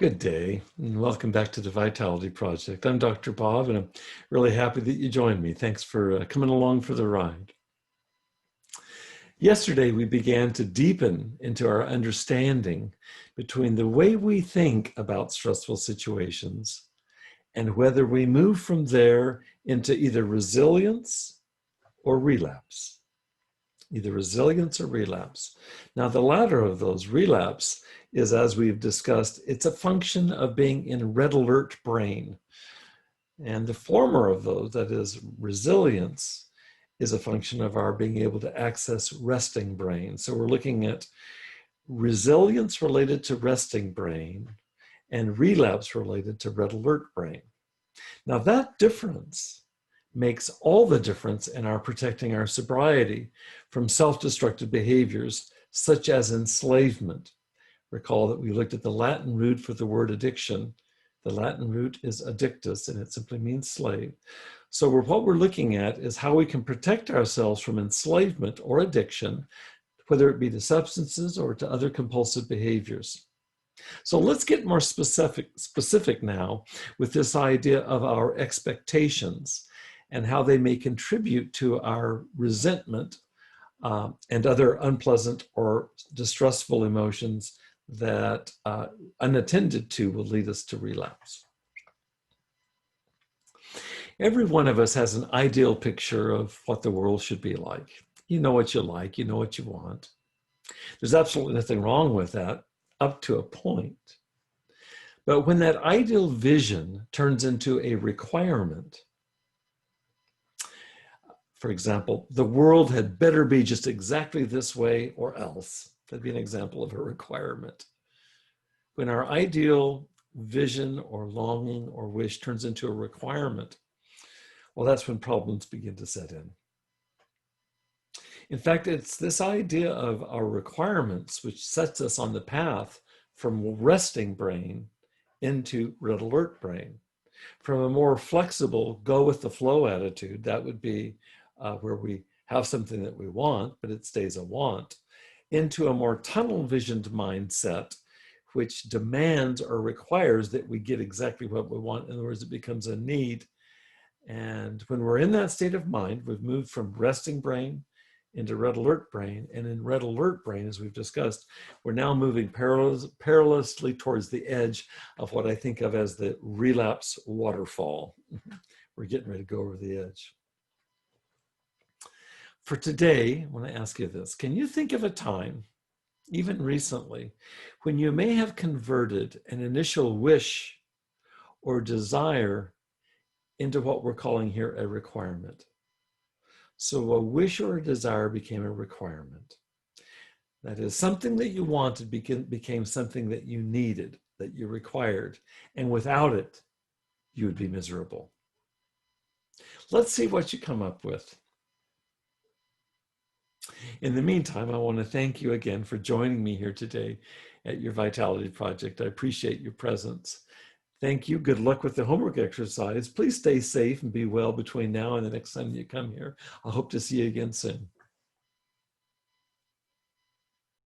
Good day, and welcome back to the Vitality Project. I'm Dr. Bob, and I'm really happy that you joined me. Thanks for coming along for the ride. Yesterday, we began to deepen into our understanding between the way we think about stressful situations and whether we move from there into either resilience or relapse. Either resilience or relapse. Now, the latter of those, relapse, is, as we've discussed, it's a function of being in a red alert brain. And the former of those, that is resilience, is a function of our being able to access resting brain. So we're looking at resilience related to resting brain and relapse related to red alert brain. Now, that difference makes all the difference in our protecting our sobriety from self-destructive behaviors such as enslavement. Recall that we looked at the Latin root for the word addiction. The Latin root is addictus, and it simply means slave. So what we're looking at is how we can protect ourselves from enslavement or addiction, whether it be to substances or to other compulsive behaviors. So let's get more specific now with this idea of our expectations and how they may contribute to our resentment and other unpleasant or distressful emotions that unattended to will lead us to relapse. Every one of us has an ideal picture of what the world should be like. You know what you like, you know what you want. There's absolutely nothing wrong with that up to a point. But when that ideal vision turns into a requirement, for example, the world had better be just exactly this way or else. That'd be an example of a requirement. When our ideal vision or longing or wish turns into a requirement, well, that's when problems begin to set in. In fact, it's this idea of our requirements which sets us on the path from resting brain into red alert brain. From a more flexible, go with the flow attitude, that would be where we have something that we want, but it stays a want, into a more tunnel visioned mindset, which demands or requires that we get exactly what we want. In other words, it becomes a need. And when we're in that state of mind, we've moved from resting brain into red alert brain. And in red alert brain, as we've discussed, we're now moving perilously towards the edge of what I think of as the relapse waterfall. We're getting ready to go over the edge. For today, I want to ask you this. Can you think of a time, even recently, when you may have converted an initial wish or desire into what we're calling here a requirement? So a wish or a desire became a requirement. That is, something that you wanted became something that you needed, that you required, and without it, you would be miserable. Let's see what you come up with. In the meantime, I want to thank you again for joining me here today at your Vitality Project. I appreciate your presence. Thank you. Good luck with the homework exercise. Please stay safe and be well between now and the next time you come here. I hope to see you again soon.